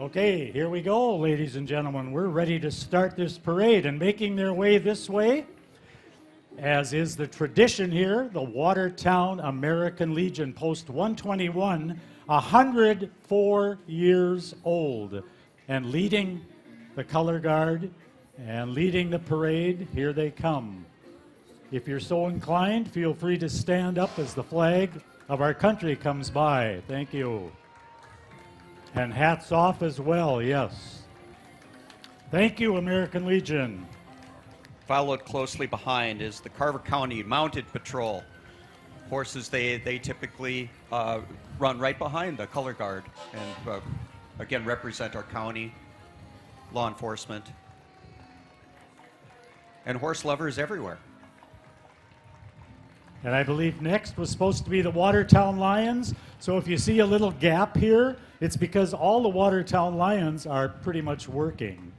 Okay, here we go, ladies and gentlemen. We're ready to start this parade, and making their way this way, as is the tradition here, the Watertown American Legion, Post 121, 104 years old, and leading the color guard and leading the parade. Here they come. If you're so inclined, feel free to stand up as the flag of our country comes by. Thank you. And hats off as well, yes. Thank you, American Legion. Followed closely behind is the Carver County Mounted Patrol. Horses, they typically run right behind the color guard and again represent our county, law enforcement, and horse lovers everywhere. And I believe next was supposed to be the Watertown Lions. So if you see a little gap here, it's because all the Watertown Lions are pretty much working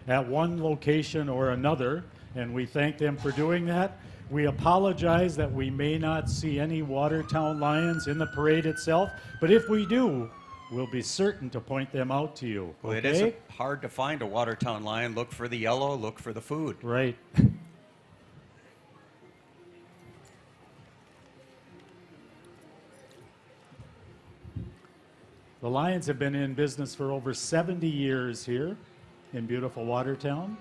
at one location or another, and we thank them for doing that. We apologize that we may not see any Watertown Lions in the parade itself, but if we do, we'll be certain to point them out to you. Well, okay? it isn't hard to find a Watertown Lion. Look for the yellow, look for the food. Right. The Lions have been in business for over 70 years here in beautiful Watertown.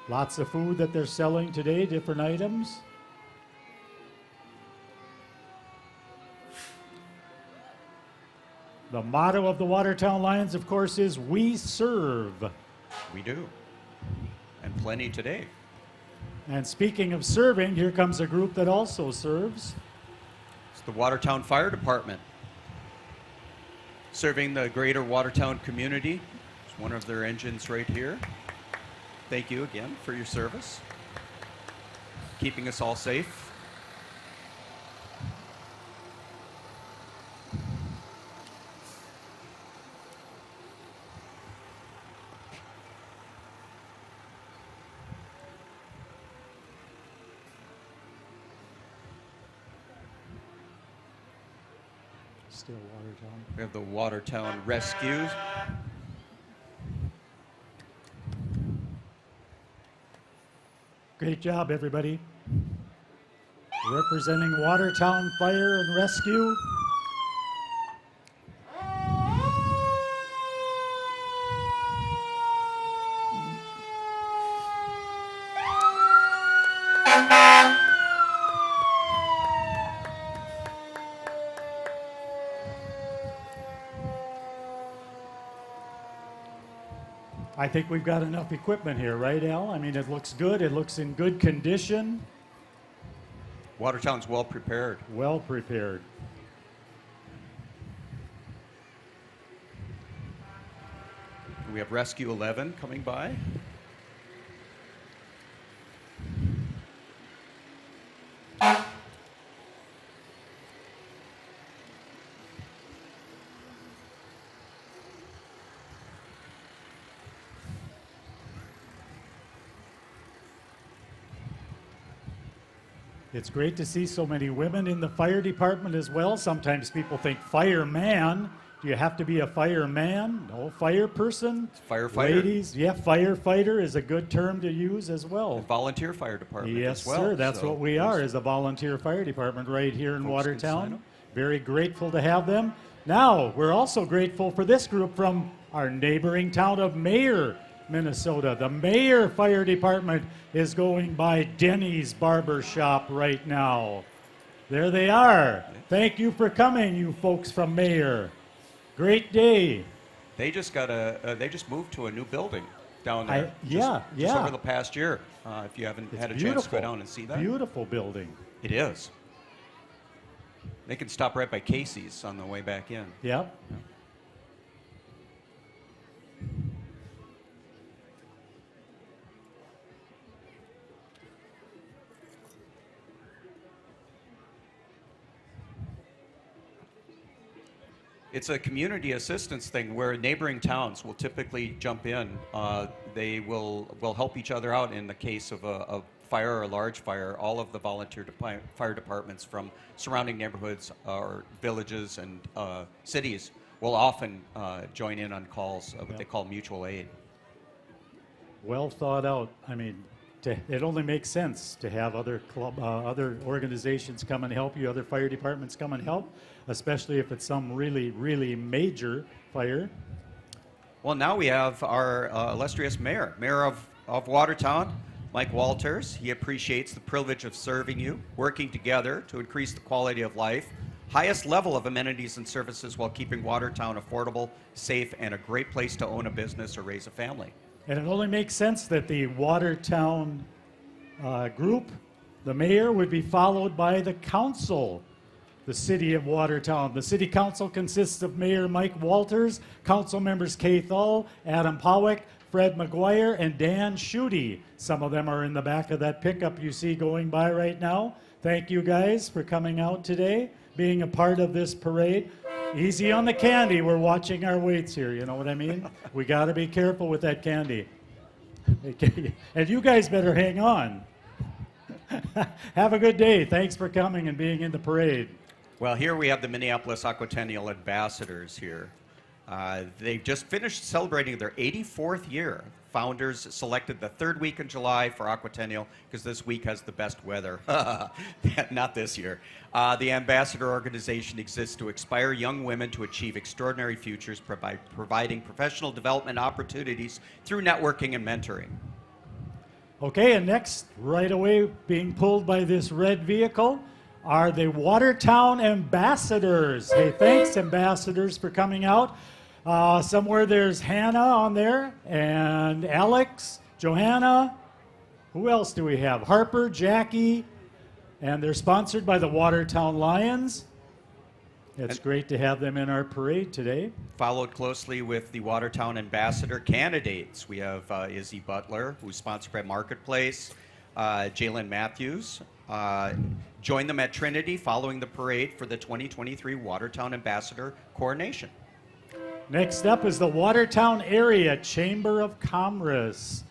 Lots of food that they're selling today, different items. The motto of the Watertown Lions, of course, is "We serve." We do. And plenty today. And speaking of serving, here comes a group that also serves. It's the Watertown Fire Department, serving the greater Watertown community. It's one of their engines right here. Thank you again for your service, keeping us all safe. Still Watertown. We have the Watertown Rescue. Great job, everybody. Representing Watertown Fire and Rescue. I think we've got enough equipment here, right, Al? I mean, it looks good. It looks in good condition. Watertown's well prepared. Well prepared. We have Rescue 11 coming by. It's great to see so many women in the fire department as well. Sometimes people think fireman. Do you have to be a fireman? No, fire person. Firefighter. Ladies, yeah, firefighter is a good term to use as well. And volunteer fire department Yes, as well. sir. That's so what we are, is a volunteer fire department right here in folks can sign Watertown. up. Very grateful to have them. Now, we're also grateful for this group from our neighboring town of Mayer, Minnesota. The Mayer Fire Department is going by Denny's Barber Shop right now. There they are. Thank you for coming, you folks from Mayer. Great day. They just moved to a new building down there. Just over the past year. If you haven't had a chance to go down and see that. Beautiful building. It is. They can stop right by Casey's on the way back in. Yep. Yeah. It's a community assistance thing where neighboring towns will typically jump in. They will help each other out in the case of a fire or a large fire. All of the volunteer fire departments from surrounding neighborhoods or villages and cities will often join in on calls, what they call mutual aid. Well thought out. I mean, it only makes sense to have other other organizations come and help you, other fire departments come and help, especially if it's some really, really major fire. Well, now we have our illustrious mayor of Watertown, Mike Walters. He appreciates the privilege of serving you, working together to increase the quality of life, highest level of amenities and services while keeping Watertown affordable, safe, and a great place to own a business or raise a family. And it only makes sense that the Watertown group, the mayor, would be followed by the council, the city of Watertown. The city council consists of Mayor Mike Walters, council members Kay Thull, Adam Powick, Fred McGuire, and Dan Schutte. Some of them are in the back of that pickup you see going by right now. Thank you guys for coming out today, being a part of this parade. Easy on the candy. We're watching our weights here, you know what I mean? We got to be careful with that candy. And you guys better hang on. Have a good day. Thanks for coming and being in the parade. Well, here we have the Minneapolis Aquatennial ambassadors here. They've just finished celebrating their 84th year. Founders selected the third week in July for Aquatennial because this week has the best weather. Not this year. The ambassador organization exists to inspire young women to achieve extraordinary futures, providing professional development opportunities through networking and mentoring. Okay, and next, right away, being pulled by this red vehicle, are the Watertown ambassadors. Hey, thanks, ambassadors, for coming out. Somewhere there's Hannah on there, and Alex, Johanna. Who else do we have? Harper, Jackie, and they're sponsored by the Watertown Lions. It's great to have them in our parade today. Followed closely with the Watertown ambassador candidates. We have Izzy Butler, who's sponsored by Marketplace, Jalen Matthews. Join them at Trinity following the parade for the 2023 Watertown Ambassador Coronation. Next up is the Watertown Area Chamber of Commerce.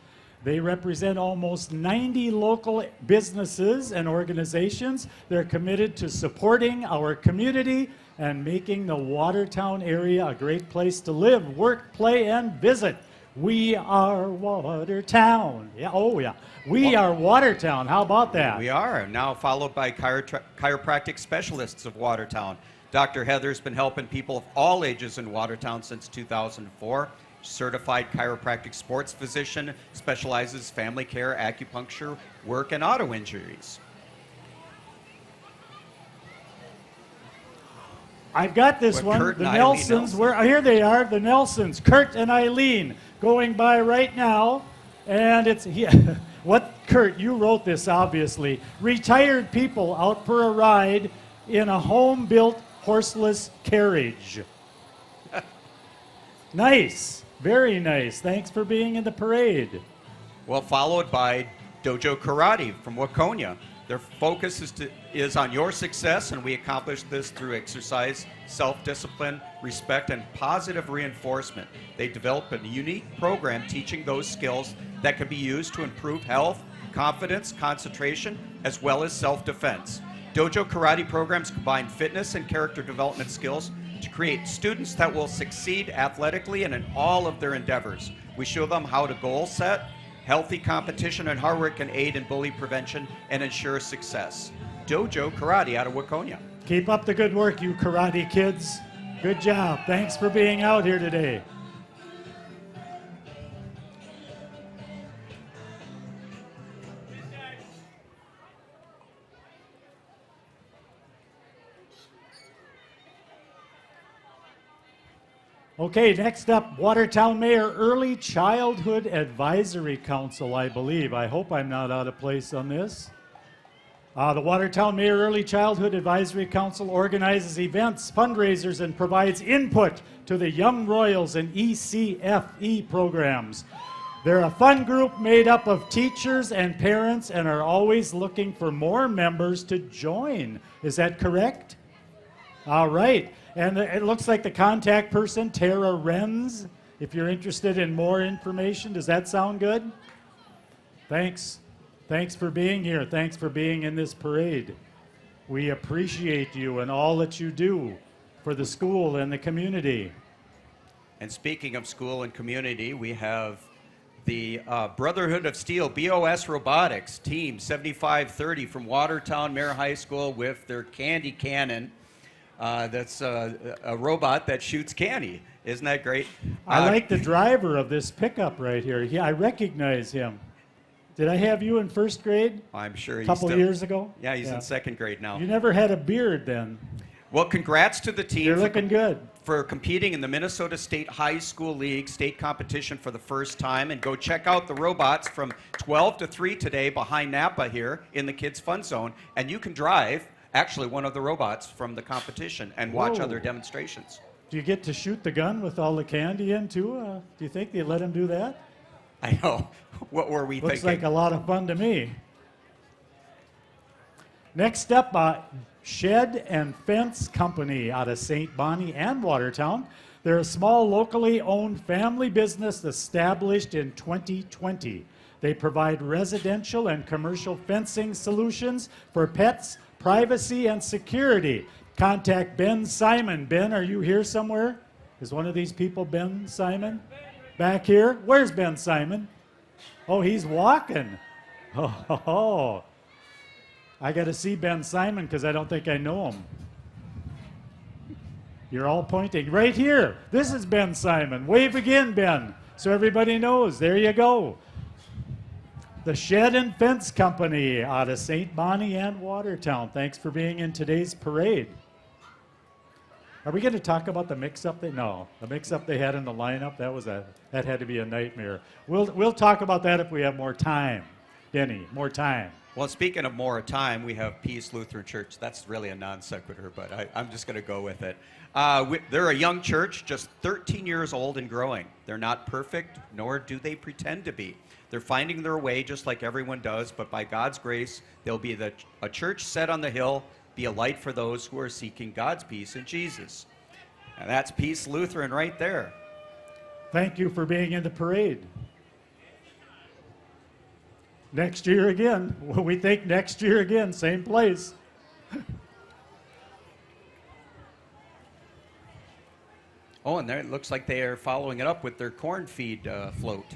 They represent almost 90 local businesses and organizations. They're committed to supporting our community and making the Watertown area a great place to live, work, play, and visit. We are Watertown. Yeah, oh yeah. We are Watertown. How about that? We are. Now followed by chiropractic specialists of Watertown. Dr. Heather's been helping people of all ages in Watertown since 2004. Certified chiropractic sports physician, specializes family care, acupuncture, work, and auto injuries. I've got this one. Kurt The and Eileen Nelsons. Nelson. Here they are, the Nelsons. Kurt and Eileen going by right now. And it's, Kurt, you wrote this obviously. Retired people out for a ride in a home-built horseless carriage. Nice. Very nice. Thanks for being in the parade. Well, followed by Dojo Karate from Waconia. Their focus is on your success, and we accomplish this through exercise, self-discipline, respect, and positive reinforcement. They develop a unique program teaching those skills that can be used to improve health, confidence, concentration, as well as self-defense. Dojo Karate programs combine fitness and character development skills to create students that will succeed athletically and in all of their endeavors. We show them how to goal set. Healthy competition and hard work can aid in bully prevention and ensure success. Dojo Karate out of Waconia. Keep up the good work, you karate kids. Good job. Thanks for being out here today. Okay, next up, Watertown Mayor Early Childhood Advisory Council, I believe. I hope I'm not out of place on this. The Watertown Mayor Early Childhood Advisory Council organizes events, fundraisers, and provides input to the Young Royals and ECFE programs. They're a fun group made up of teachers and parents and are always looking for more members to join. Is that correct? All right. And it looks like the contact person, Tara Renz, if you're interested in more information. Does that sound good? Thanks. Thanks for being here. Thanks for being in this parade. We appreciate you and all that you do for the school and the community. And speaking of school and community, we have the Brotherhood of Steel, BOS Robotics, Team 7530 from Watertown Mayor High School with their candy cannon. That's a robot that shoots candy. Isn't that great? I like the driver of this pickup right here. I recognize him. Did I have you in first grade? I'm sure he's a couple years ago? Yeah, he's in second grade now. You never had a beard then. Well, congrats to the team. You're looking good. For competing in the Minnesota State High School League state competition for the first time. And go check out the robots from 12 to 3 today behind Napa here in the Kids Fun Zone. And you can drive, actually, one of the robots from the competition and watch Whoa. other demonstrations. Do you get to shoot the gun with all the candy in, too? Do you think they let him do that? I know. What were we Looks thinking? like a lot of fun to me. Next up, Shed and Fence Company out of St. Bonnie and Watertown. They're a small, locally owned family business established in 2020. They provide residential and commercial fencing solutions for pets, privacy, and security. Contact Ben Simon. Ben, are you here somewhere? Is one of these people Ben Simon? Back here? Where's Ben Simon? Oh, he's walking. Oh. I got to see Ben Simon because I don't think I know him. You're all pointing. Right here. This is Ben Simon. Wave again, Ben, so everybody knows. There you go. The Shed and Fence Company out of St. Bonnie and Watertown. Thanks for being in today's parade. Are we going to talk about the mix-up? No, the mix-up they had in the lineup, that had to be a nightmare. We'll talk about that if we have more time. Denny, more time. Well, speaking of more time, we have Peace Lutheran Church. That's really a non sequitur, but I'm just going to go with it. They're a young church, just 13 years old and growing. They're not perfect, nor do they pretend to be. They're finding their way just like everyone does, but by God's grace, they'll be a church set on the hill, be a light for those who are seeking God's peace in Jesus. And that's Peace Lutheran right there. Thank you for being in the parade. Next year again. Well, we think next year again, same place. Oh, and there it looks like they are following it up with their corn feed float.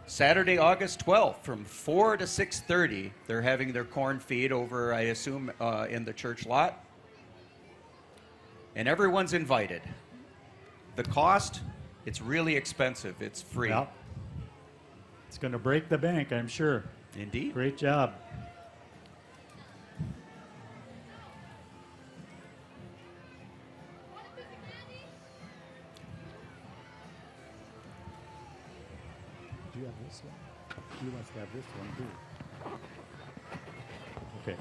Saturday, August 12th, from 4 to 6:30, they're having their corn feed over, I assume, in the church lot. And everyone's invited. The cost, it's really expensive. It's free. Well, it's going to break the bank, I'm sure. Indeed. Great job. Do you have this one? You must have this one too. Okay.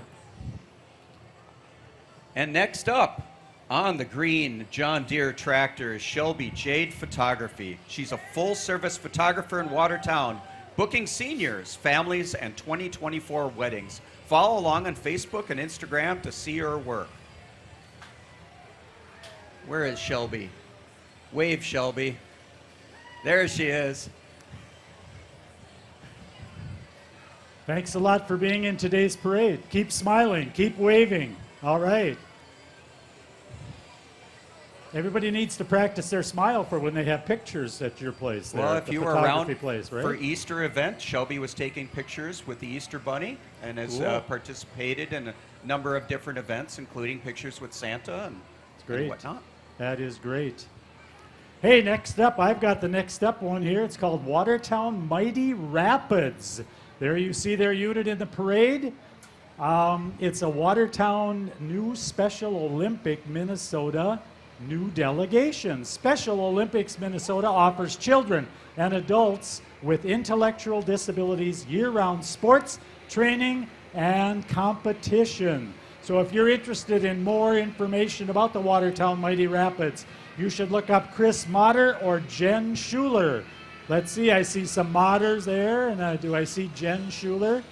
And next up, on the green John Deere tractor is Shelby Jade Photography. She's a full-service photographer in Watertown, booking seniors, families, and 2024 weddings. Follow along on Facebook and Instagram to see her work. Where is Shelby? Wave, Shelby. There she is. Thanks a lot for being in today's parade. Keep smiling, keep waving. All right. Everybody needs to practice their smile for when they have pictures at your place. Well, if the you were around place, right? for Easter event, Shelby was taking pictures with the Easter Bunny and has participated in a number of different events, including pictures with Santa and whatnot. That is great. Hey, next up, I've got the next up one here. It's called Watertown Mighty Rapids. There you see their unit in the parade. It's a Watertown New Special Olympic Minnesota new delegation. Special Olympics Minnesota offers children and adults with intellectual disabilities year-round sports, training, and competition. So if you're interested in more information about the Watertown Mighty Rapids, you should look up Chris Motter or Jen Schuler. Let's see, I see some Motters there, and do I see Jen Schuler?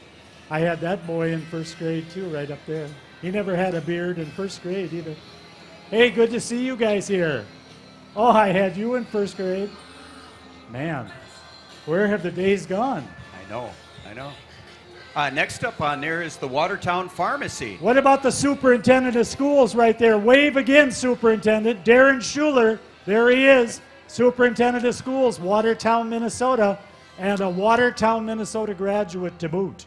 I had that boy in first grade too, right up there. He never had a beard in first grade either. Hey, good to see you guys here. Oh, I had you in first grade. Man, where have the days gone? I know. Next up on there is the Watertown Pharmacy. What about the superintendent of schools right there? Wave again, superintendent. Darren Schuler, there he is. Superintendent of schools, Watertown, Minnesota, and a Watertown, Minnesota graduate to boot.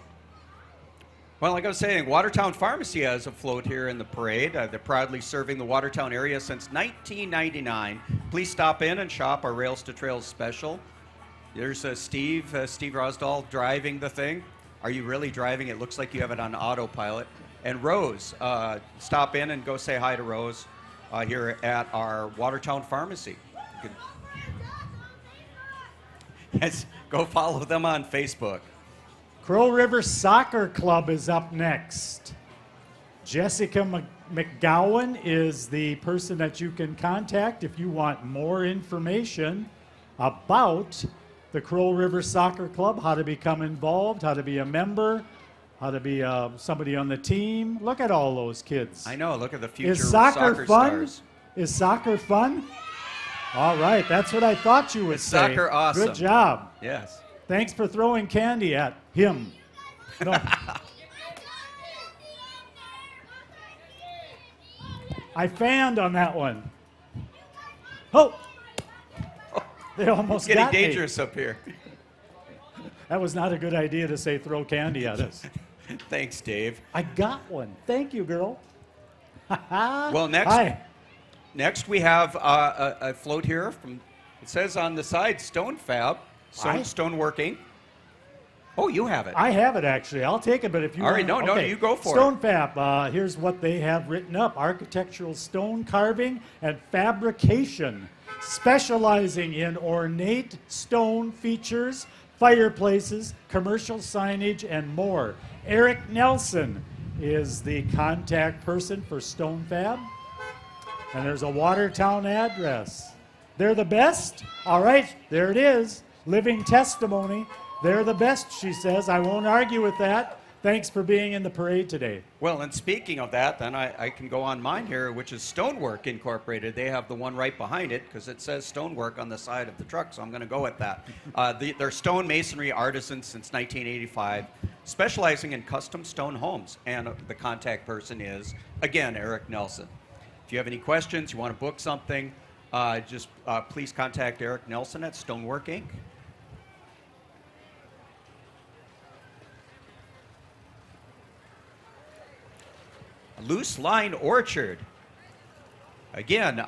Well, like I was saying, Watertown Pharmacy has a float here in the parade. They're proudly serving the Watertown area since 1999. Please stop in and shop our Rails to Trails special. There's Steve Rosdahl driving the thing. Are you really driving? It looks like you have it on autopilot. And Rose, stop in and go say hi to Rose here at our Watertown Pharmacy. Yes, go follow them on Facebook. Crow River Soccer Club is up next. Jessica McGowan is the person that you can contact if you want more information about the Crow River Soccer Club, how to become involved, how to be a member, how to be somebody on the team. Look at all those kids. I know, look at the future Is soccer fun? stars. Is soccer fun? All right, that's what I thought you would Is say. soccer awesome? Good job. Yes. Thanks for throwing candy at him. No. I fanned on that one. Oh! They almost Getting got me. dangerous up here. That was not a good idea to say throw candy at us. Thanks, Dave. I got one. Thank you, girl. Well, Hi. next we have a float here from. It says on the side, Stone Fab, stoneworking. Oh, you have it. I have it, actually. I'll take it, but if you All right, want... no, you go for Stone Fab, here's what they have written up. Architectural stone carving and fabrication, specializing in ornate stone features, fireplaces, commercial signage, and more. Eric Nelson is the contact person for Stone Fab. And there's a Watertown address. They're the best? All right, there it is. Living testimony. They're the best, she says. I won't argue with that. Thanks for being in the parade today. Well, and speaking of that, then I can go on mine here, which is Stonework Incorporated. They have the one right behind it because it says Stonework on the side of the truck, so I'm going to go with that. They're stone masonry artisans since 1985, specializing in custom stone homes. And the contact person is, again, Eric Nelson. If you have any questions, you want to book something, just please contact Eric Nelson at Stonework Inc. Loose Line Orchard. Again,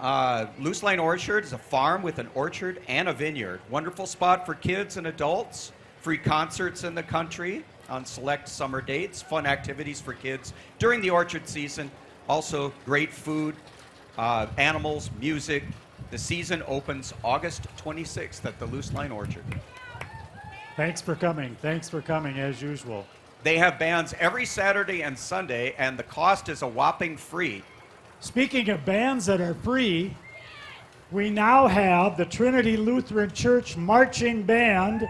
Loose Line Orchard is a farm with an orchard and a vineyard. Wonderful spot for kids and adults. Free concerts in the country on select summer dates. Fun activities for kids during the orchard season. Also, great food, animals, music. The season opens August 26th at the Loose Line Orchard. Thanks for coming. Thanks for coming, as usual. They have bands every Saturday and Sunday, and the cost is a whopping free. Speaking of bands that are free, we now have the Trinity Lutheran Church Marching Band,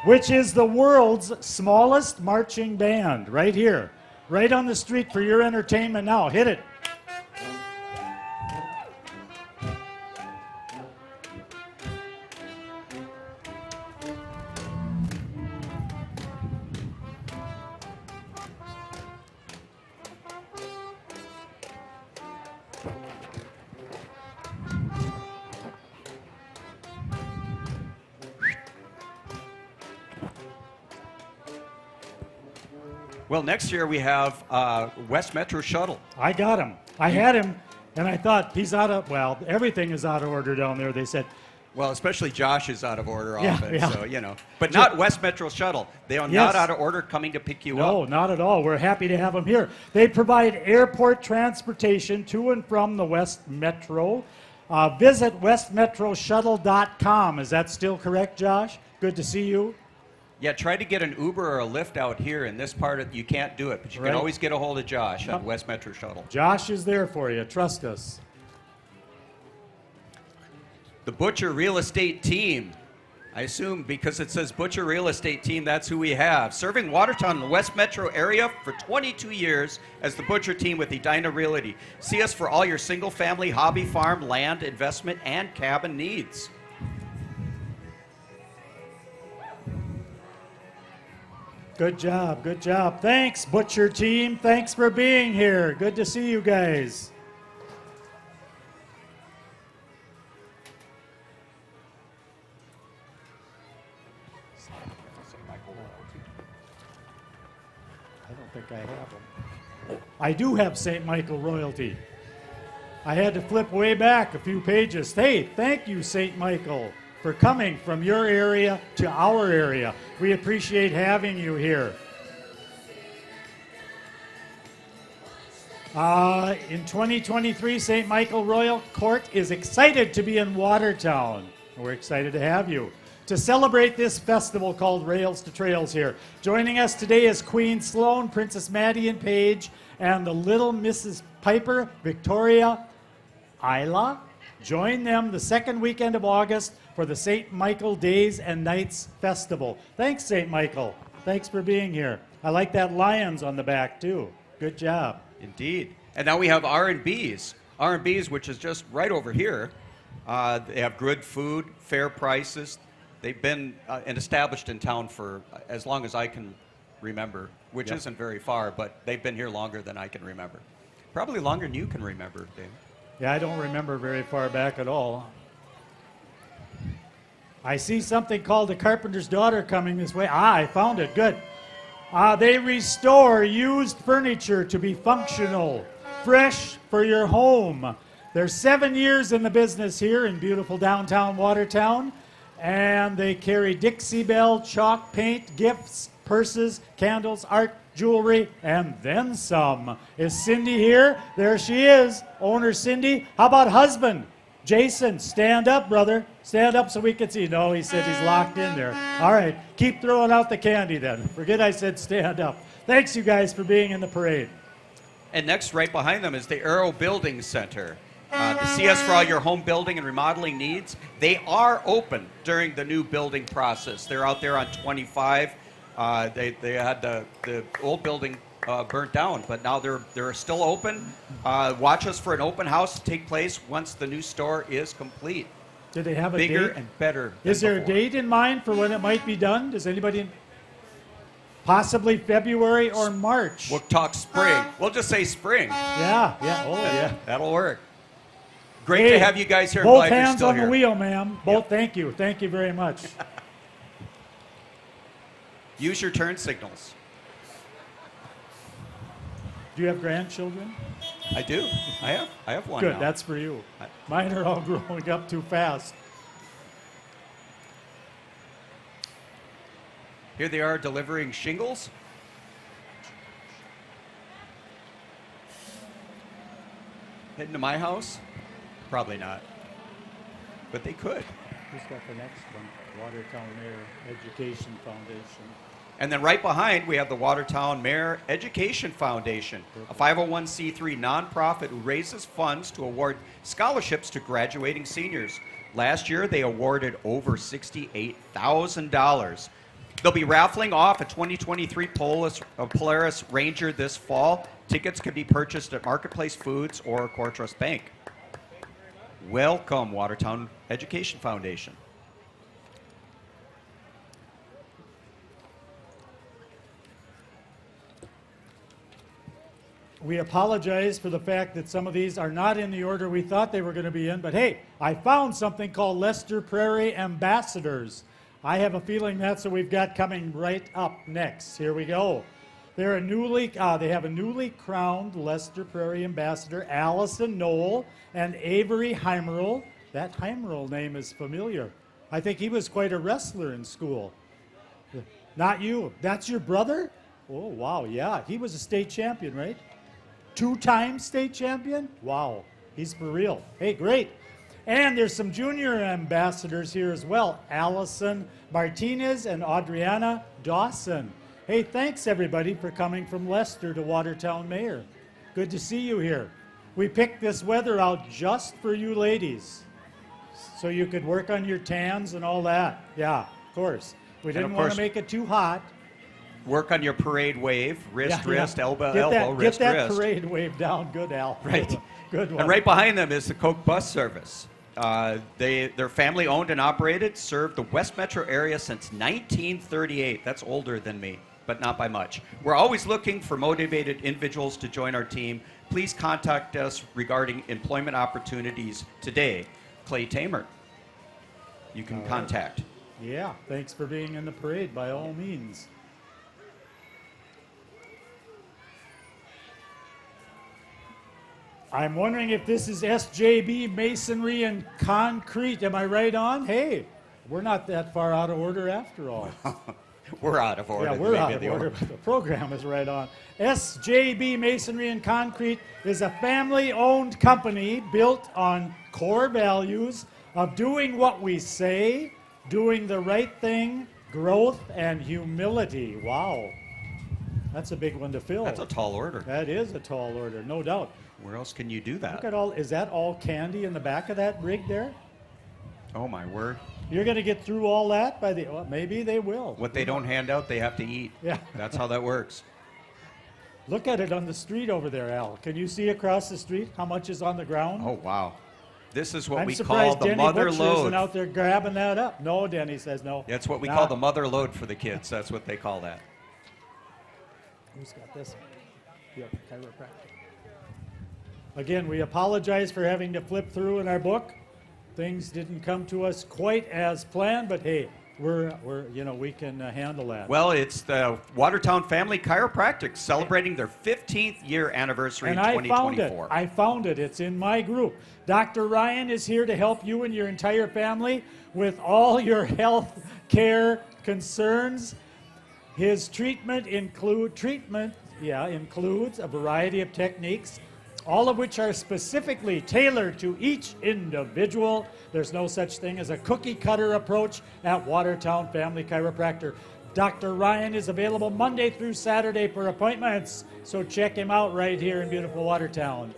which is the world's smallest marching band, right here, right on the street for your entertainment now. Hit it. Well, next year we have West Metro Shuttle. I got him. I had him, and I thought he's out of, well, everything is out of order down there. They said, Well, especially Josh is out of order Yeah, often, yeah. so, you know. But not West Metro Shuttle. They are Yes. not out of order coming to pick you up. no, not at all. We're happy to have them here. They provide airport transportation to and from the West Metro. Visit westmetroshuttle.com. Is that still correct, Josh? Good to see you. Yeah, try to get an Uber or a Lyft out here in this part of, you can't do it, but you Right. can always get a hold of Josh on West Metro Shuttle. Josh is there for you. Trust us. The Butcher Real Estate Team. I assume because it says Butcher Real Estate Team, that's who we have. Serving Watertown and the West Metro area for 22 years as the Butcher Team with Edina Realty. See us for all your single-family, hobby, farm, land, investment, and cabin needs. Good job, good job. Thanks, Butcher team. Thanks for being here. Good to see you guys. I don't think I have them. I do have St. Michael royalty. I had to flip way back a few pages. Hey, thank you, St. Michael, for coming from your area to our area. We appreciate having you here. In 2023, St. Michael Royal Court is excited to be in Watertown. We're excited to have you to celebrate this festival called Rails to Trails here. Joining us today is Queen Sloan, Princess Maddie and Paige, and the little Mrs. Piper, Victoria Isla. Join them the second weekend of August for the St. Michael Days and Nights Festival. Thanks, St. Michael. Thanks for being here. I like that lions on the back, too. Good job. Indeed. And now we have R&B's. R&B's, which is just right over here. They have good food, fair prices. They've been and established in town for as long as I can remember, which isn't very far, but they've been here longer than I can remember. Probably longer than you can remember, Dave. Yeah, I don't remember very far back at all. I see something called The Carpenter's Daughter coming this way. I found it. Good. They restore used furniture to be functional, fresh for your home. They're 7 years in the business here in beautiful downtown Watertown, and they carry Dixie Belle, chalk paint, gifts, purses, candles, art, jewelry, and then some. Is Cindy here? There she is, owner Cindy. How about husband? Jason, stand up, brother. Stand up so we can see. No, he said he's locked in there. All right, keep throwing out the candy then. Forget I said stand up. Thanks, you guys, for being in the parade. And next, right behind them, is the Aero Building Center. To see us for all your home building and remodeling needs. They are open during the new building process. They're out there on 25. They had the old building burnt down, but now they're still open. Watch us for an open house to take place once the new store is complete. Do they have a Bigger date? and better than Is there before. a date in mind for when it might be done? Does anybody? Possibly February or March. We'll talk spring. We'll just say spring. Yeah, oh yeah. That'll work. Great Hey, to have you guys here. Both Glad you're hands still on here. the wheel, ma'am. Both, Yep. Thank you very much. Use your turn signals. Do you have grandchildren? I do. I have one Good, now. that's for you. Mine are all growing up too fast. Here they are delivering shingles. Heading to my house? Probably not. But they could. Who's got the next one? Watertown Mayor Education Foundation. And then right behind, we have the Watertown Mayor Education Foundation, a 501c3 nonprofit who raises funds to award scholarships to graduating seniors. Last year, they awarded over $68,000. They'll be raffling off a 2023 Polaris Ranger this fall. Tickets can be purchased at Marketplace Foods or Core Trust Bank. Welcome, Watertown Education Foundation. We apologize for the fact that some of these are not in the order we thought they were going to be in, but hey, I found something called Lester Prairie Ambassadors. I have a feeling that's what we've got coming right up next. Here we go. They have a newly crowned Lester Prairie Ambassador, Allison Knoll and Avery Heimerl. That Heimerl name is familiar. I think he was quite a wrestler in school. Not you. That's your brother? Oh, wow, yeah. He was a state champion, right? 2-time state champion? Wow, he's for real. Hey, great. And there's some junior ambassadors here as well. Allison Martinez and Adriana Dawson. Hey, thanks everybody for coming from Leicester to Watertown Mayor. Good to see you here. We picked this weather out just for you ladies, so you could work on your tans and all that. Yeah, of course. We didn't want to make it too hot. Work on your parade wave, wrist, elbow, get elbow, wrist, Get that wrist. parade wave down. Good, Al. Right. Good one. And right behind them is the Coke Bus Service. They're family owned and operated, served the West Metro area since 1938. That's older than me. but not by much. We're always looking for motivated individuals to join our team. Please contact us regarding employment opportunities today. Clay Tamer, you can contact. Yeah, thanks for being in the parade by all means. I'm wondering if this is SJB Masonry and Concrete. Am I right on? Hey, we're not that far out of order after all. We're out of order. Yeah, we're out of order, but the program is right on. SJB Masonry and Concrete is a family-owned company built on core values of doing what we say, doing the right thing, growth, and humility. Wow. That's a big one to fill. That's a tall order. That is a tall order, no doubt. Where else can you do that? Look at all, is that all candy in the back of that rig there? Oh, my word. You're going to get through all that by the, well, maybe they will. What they don't hand out, they have to eat. Yeah. That's how that works. Look at it on the street over there, Al. Can you see across the street how much is on the ground? Oh, wow. This is what I'm we call surprised the Denny mother Butcher load. isn't out there grabbing that up. No, Denny says no. That's what we Nah. call the mother load for the kids. That's what they call that. Who's got this? Yep, chiropractic. Again, we apologize for having to flip through in our book. Things didn't come to us quite as planned, but hey, we're we can handle that. Well, it's the Watertown Family Chiropractic celebrating their 15th year anniversary And in I found 2024. it. I found it. It's in my group. Dr. Ryan is here to help you and your entire family with all your health care concerns. His treatment includes a variety of techniques, all of which are specifically tailored to each individual. There's no such thing as a cookie cutter approach at Watertown Family Chiropractor. Dr. Ryan is available Monday through Saturday for appointments, so check him out right here in beautiful Watertown.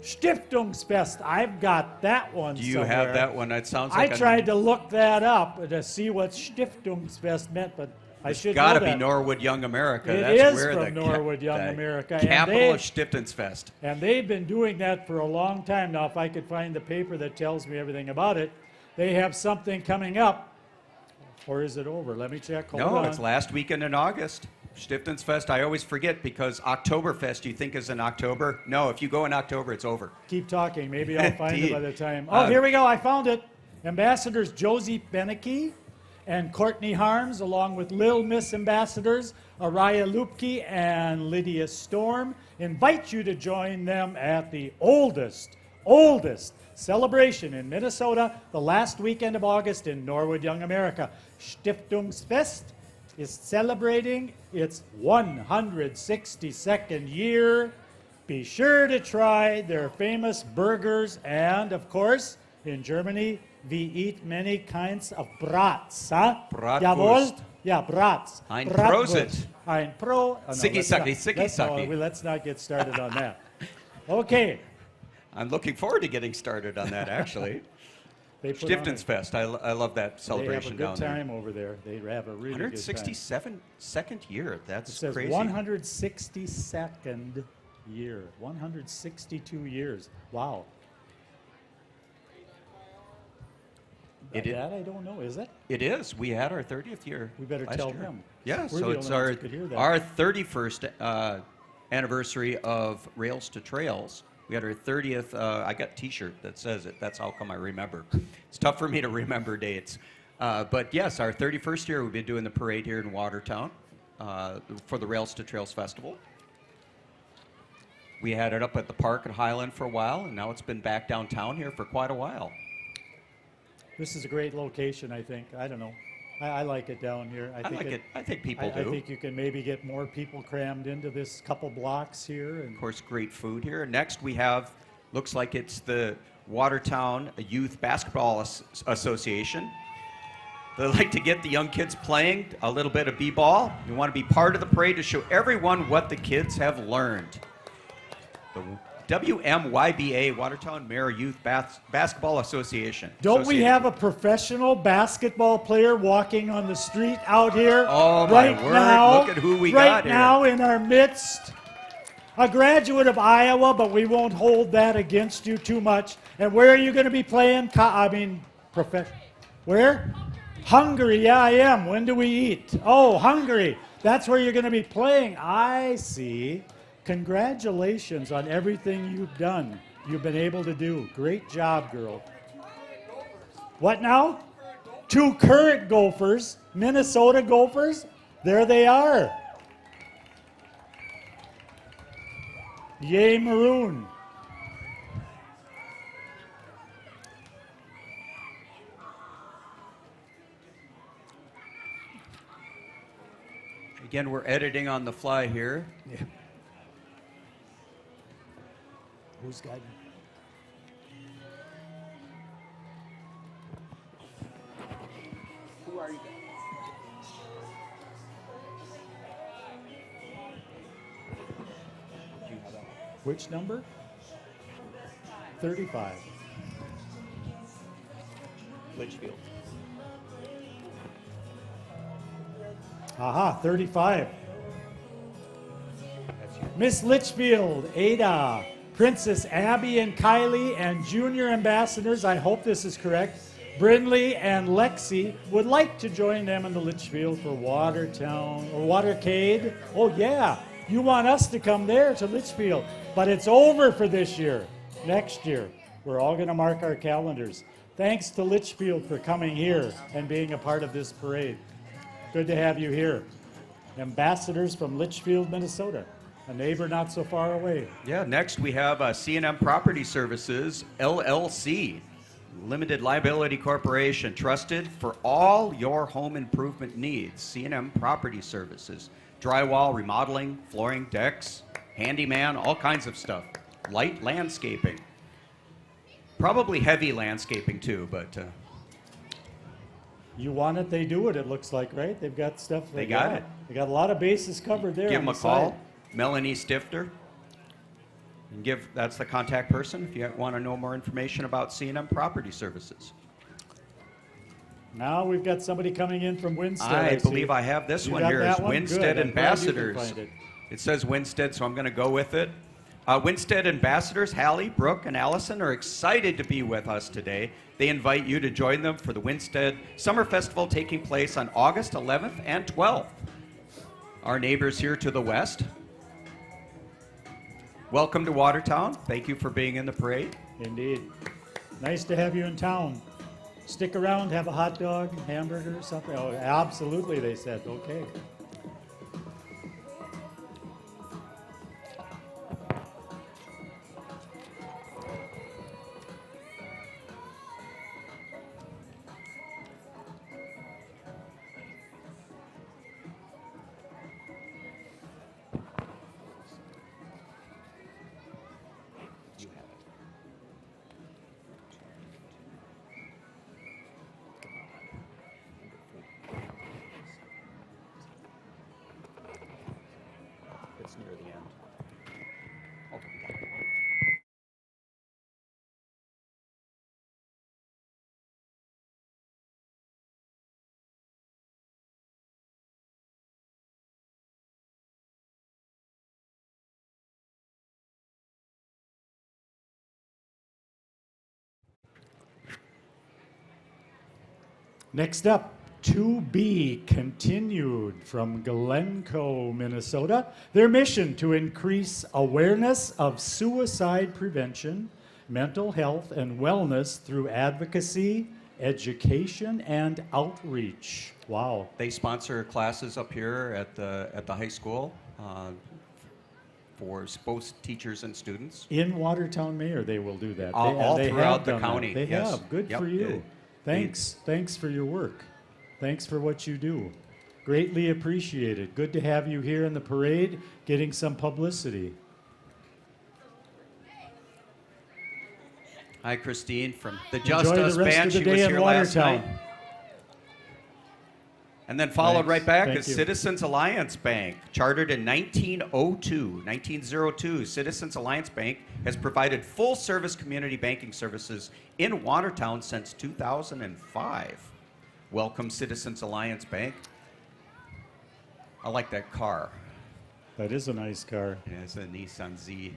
Stiftungsfest, I've got that one Do you somewhere. have that one? It sounds like I tried to look that up to see what Stiftungsfest meant, but I should Got to know be that. Norwood Young America. It That's is where from the Norwood Young America, and Capital they- of Stiftungsfest. And they've been doing that for a long time now. If I could find the paper that tells me everything about it, they have something coming up. Or is it over? Let me check. Hold No, on. it's last weekend in August. Stiftungsfest, I always forget because Oktoberfest you think is in October. No, if you go in October, it's over. Keep talking. Maybe I'll find it Indeed. by the time. Oh, here we go. I found it. Ambassadors Josie Beneke and Courtney Harms, along with Lil Miss Ambassadors Araya Lupke and Lydia Storm, invite you to join them at the oldest celebration in Minnesota the last weekend of August in Norwood Young America. Stiftungsfest is celebrating its 162nd year. Be sure to try their famous burgers and, of course, in Germany, we eat many kinds of Brats. Huh? Bratwurst. Jawohl? Yeah, Brats. Ein Bratwurst. Prosit. Ein Pro. Oh, no, Sicky let's sucky, not- sicky let's- no, sucky. let's not get started on that. Okay. I'm looking forward to getting started on that, actually. They put on a- Stiftungsfest, I love that celebration They have a down good there. time over there. They have a really good time. 162nd year. That's It says crazy. 162nd year. 162 years. Wow. It is- That I don't know. Is it? It is. We had our 30th year. We better last tell year. them. Yeah, We're so the it's only ones our who could hear that. our 31st anniversary of Rails to Trails. We had our 30th. I got a T-shirt that says it. That's how come I remember. It's tough for me to remember dates. But yes, our 31st year, we've been doing the parade here in Watertown for the Rails to Trails Festival. We had it up at the park at Highland for a while, and now it's been back downtown here for quite a while. This is a great location, I think. I don't know. I like it down here. I like it. I think people I do. think you can maybe get more people crammed into this couple blocks here. And Of course, great food here. Next, we have, looks like it's the Watertown Youth Basketball Association. They like to get the young kids playing a little bit of b-ball. You want to be part of the parade to show everyone what the kids have learned. The WMYBA, Watertown Mayor Youth Basketball Association. don't we have a professional basketball player walking on the street out here Oh, my right word. now? Look at who we right got here. now in our midst. A graduate of Iowa, but we won't hold that against you too much. And where are you going to be playing? Where? Hungary. Yeah, I am. When do we eat? Oh, Hungary. That's where you're going to be playing. I see. Congratulations on everything you've done. You've been able to do. Great job, girl. What now? 2 current Gophers, Minnesota Gophers. There they are. Yay, Maroon. Again, we're editing on the fly here. Yeah. Who's got? Who are you? Do you have that? Which number? 35. Litchfield. Aha, 35. That's you. Miss Litchfield, Ada, Princess Abby and Kylie, and junior ambassadors, I hope this is correct, Brindley and Lexi, would like to join them in the Litchfield for Watertown, or Watercade. Oh yeah, you want us to come there to Litchfield, but it's over for this year. Next year, we're all going to mark our calendars. Thanks to Litchfield for coming here and being a part of this parade. Good to have you here. Ambassadors from Litchfield, Minnesota, a neighbor not so far away. Yeah, next we have C&M Property Services, LLC, Limited Liability Corporation, trusted for all your home improvement needs. C&M Property Services, drywall, remodeling, flooring, decks, handyman, all kinds of stuff. Light landscaping. Probably heavy landscaping too, but You want it, they do it, it looks like, right? They've got stuff. They got it. They got a lot of bases covered there. give on them a the call. side. Melanie Stifter. And that's the contact person if you want to know more information about C&M Property Services. Now we've got somebody coming in from Winstead. I see. believe I have this You one got here. that It's one? Winstead Good. I'm glad you can Ambassadors. find it. It says Winstead, so I'm going to go with it. Winstead Ambassadors, Hallie, Brooke, and Allison are excited to be with us today. They invite you to join them for the Winstead Summer Festival taking place on August 11th and 12th. Our neighbors here to the west. Welcome to Watertown. Thank you for being in the parade. Indeed. Nice to have you in town. Stick around, have a hot dog, hamburger, something. Oh, absolutely, they said. Okay. You have it. It's near the end. Okay. Next up, to be continued from Glencoe, Minnesota. Their mission to increase awareness of suicide prevention, mental health, and wellness through advocacy, education, and outreach. Wow. They sponsor classes up here at the high school for both teachers and students. In Watertown, Mayor, they will do that. All they throughout have the done that. county, They yes. have. Good Yep. for you. Thanks for your work. Thanks for what you do. Greatly appreciated. Good to have you here in the parade, getting some publicity. Hi, Christine from the Enjoy Just Us the rest Band. of the She day was in here last Watertown. night. And then followed Thanks. right back Thank is you. Citizens Alliance Bank, chartered in 1902. 1902, Citizens Alliance Bank has provided full-service community banking services in Watertown since 2005. Welcome, Citizens Alliance Bank. I like that car. That is a nice car. Yeah, it's a Nissan Z.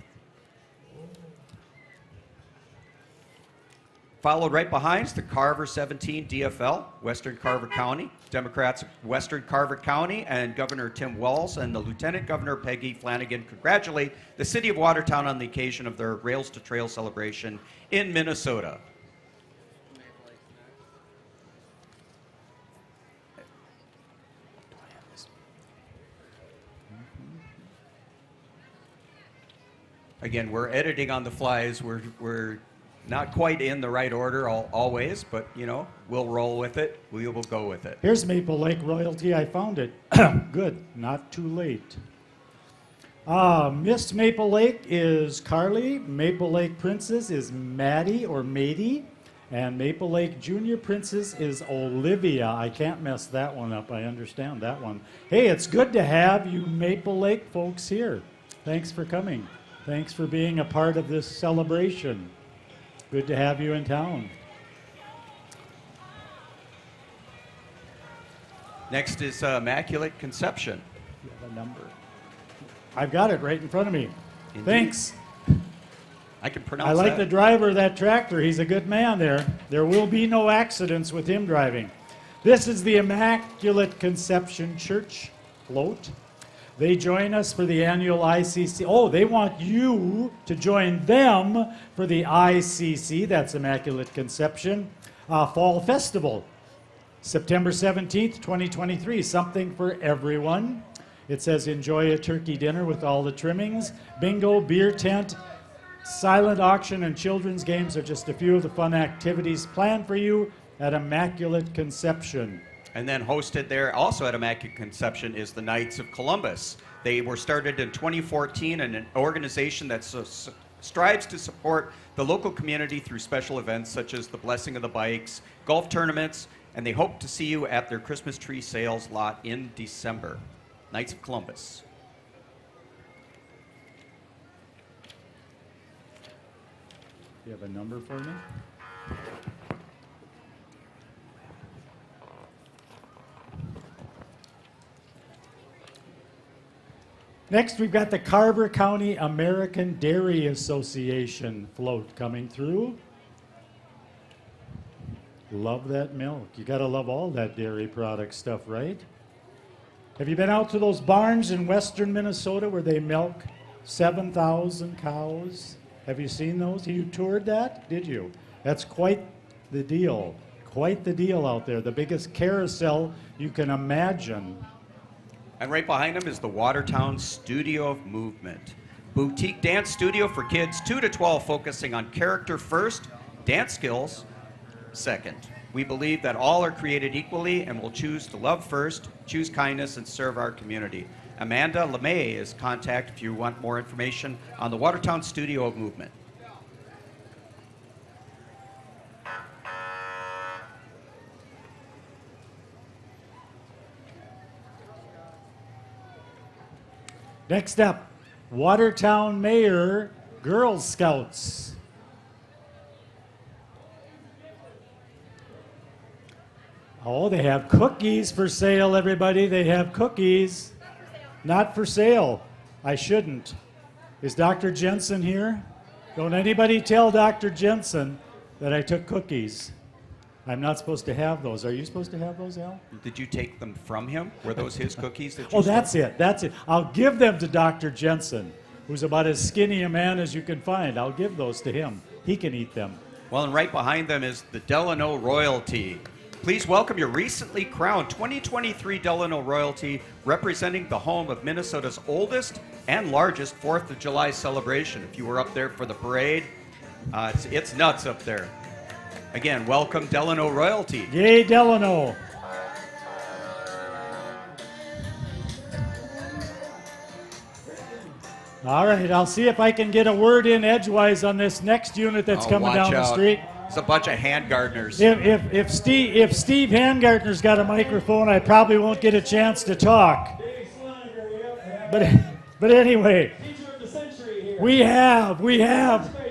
Followed right behind is the Carver 17 DFL, Western Carver County. Democrats of Western Carver County and Governor Tim Walz and the Lieutenant Governor Peggy Flanagan congratulate the city of Watertown on the occasion of their Rails to Trail celebration in Minnesota. Again, we're editing on the flies. We're not quite in the right order always, but you know, we'll roll with it. We will go with it. Here's Maple Lake royalty. I found it. Good. Not too late. Miss Maple Lake is Carly. Maple Lake Princess is Maddie or Mady. And Maple Lake Junior Princess is Olivia. I can't mess that one up. I understand that one. Hey, it's good to have you Maple Lake folks here. Thanks for coming. Thanks for being a part of this celebration. Good to have you in town. Next is Immaculate Conception. You have a number. I've got it right in front of me. Indeed. Thanks. I can pronounce I like that. the driver of that tractor. He's a good man there. There will be no accidents with him driving. This is the Immaculate Conception Church float. They join us for the annual ICC. Oh, they want you to join them for the ICC, that's Immaculate Conception, Fall Festival. September 17th, 2023, something for everyone. It says enjoy a turkey dinner with all the trimmings. Bingo, beer tent, silent auction, and children's games are just a few of the fun activities planned for you at Immaculate Conception. And then hosted there also at Immaculate Conception is the Knights of Columbus. They were started in 2014 and an organization that strives to support the local community through special events such as the Blessing of the Bikes, golf tournaments, and they hope to see you at their Christmas tree sales lot in December. Knights of Columbus. Do you have a number for me? Next, we've got the Carver County American Dairy Association float coming through. Love that milk. You gotta love all that dairy product stuff, right? Have you been out to those barns in western Minnesota where they milk 7,000 cows? Have you seen those? You toured that? Did you? That's quite the deal. Quite the deal out there. The biggest carousel you can imagine. And right behind them is the Watertown Studio of Movement. Boutique dance studio for kids 2 to 12 focusing on character first, dance skills second. We believe that all are created equally and will choose to love first, choose kindness, and serve our community. Amanda LeMay is contact if you want more information on the Watertown Studio of Movement. Next up, Watertown Mayor Girl Scouts. Oh, they have cookies for sale, everybody. They have cookies. Not for sale. I shouldn't. Is Dr. Jensen here? Don't anybody tell Dr. Jensen that I took cookies. I'm not supposed to have those. Are you supposed to have those, Al? Did you take them from him? Were those his cookies that you Oh, that's it. That's it. I'll give them to Dr. Jensen, who's about as skinny a man as you can find. I'll give those to him. He can eat them. Well, and right behind them is the Delano Royalty. Please welcome your recently crowned 2023 Delano Royalty, representing the home of Minnesota's oldest and largest 4th of July celebration. If you were up there for the parade, it's nuts up there. Again, welcome Delano Royalty. Yay, Delano. All right, I'll see if I can get a word in edgewise on this next unit that's coming down the street. It's a bunch of hand gardeners. If Steve Handgartner's got a microphone, I probably won't get a chance to talk. But anyway, Teacher of the century here. we have.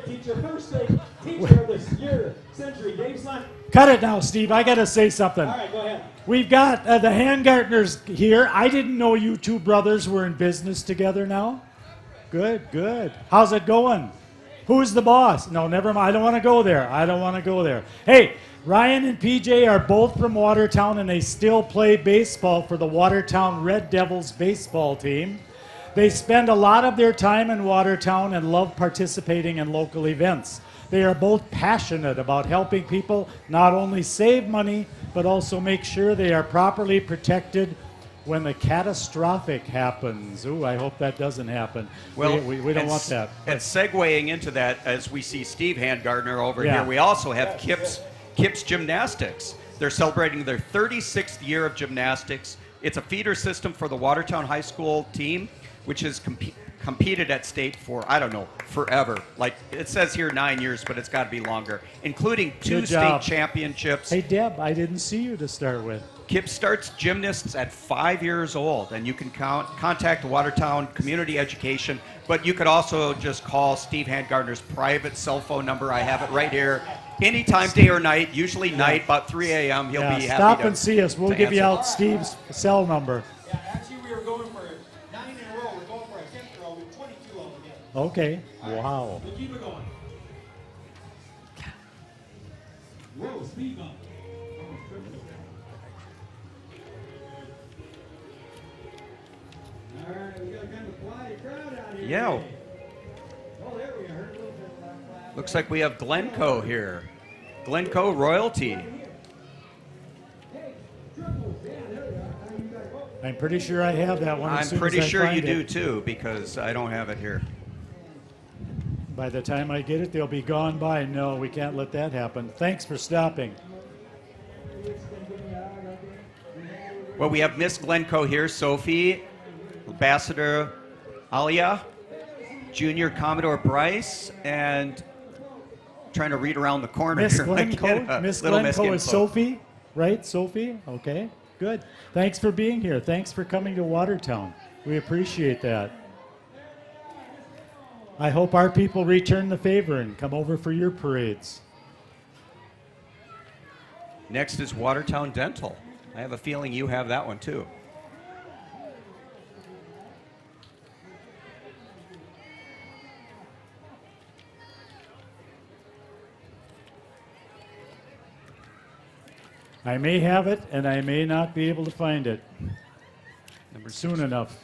Teacher, first teacher of this year, century, Dave Slime. Cut it now, Steve. I got to say something. All right, go ahead. We've got the Handgartners here. I didn't know you two brothers were in business together now. Good. How's it going? Who's the boss? No, never mind. I don't want to go there. I don't want to go there. Hey, Ryan and PJ are both from Watertown, and they still play baseball for the Watertown Red Devils baseball team. They spend a lot of their time in Watertown and love participating in local events. They are both passionate about helping people not only save money, but also make sure they are properly protected when the catastrophic happens. Ooh, I hope that doesn't happen. Well, we don't want that. And segueing into that, as we see Steve Handgardner over Yeah. here, we also have Kips Gymnastics. They're celebrating their 36th year of gymnastics. It's a feeder system for the Watertown High School team, which has competed at state for, I don't know, forever. Like, it says here 9 years, but it's got to be longer, including 2 Good state job. championships. Hey, Deb, I didn't see you to start with. KIPP starts gymnasts at 5 years old, and you can contact Watertown Community Education, but you could also just call Steve Handgardner's private cell phone number. I have it right here. Anytime, day or night, usually night, about 3 a.m. He'll be happy stop to and see us. We'll to give you answer. out Steve's cell number. Yeah, actually, we were going for 9 in a row. We're going for a 10th row with 22 altogether. Okay. Wow. We'll keep it going. Whoa, speed bump. All right, we got a kind of quiet crowd out here. Yeah. today. Oh, there we are. Heard a little bit of that. Looks like we have Glencoe here. Glencoe royalty. Hey, triples. Yeah, there we are. How you guys? Oh, I'm pretty sure I have that one. as I'm soon pretty as I sure you find do it. too, because I don't have it here. By the time I get it, they'll be gone by. No, we can't let that happen. Thanks for stopping. Well, we have Miss Glencoe here, Sophie, Ambassador Alia, Junior Commodore Bryce, and trying to read around the corner Miss here. Glencoe. Miss Glencoe is Sophie, right? Sophie? Okay, good. Thanks for being here. Thanks for coming to Watertown. We appreciate that. I hope our people return the favor and come over for your parades. Next is Watertown Dental. I have a feeling you have that one too. I may have it, and I may not be able to find it Number soon enough.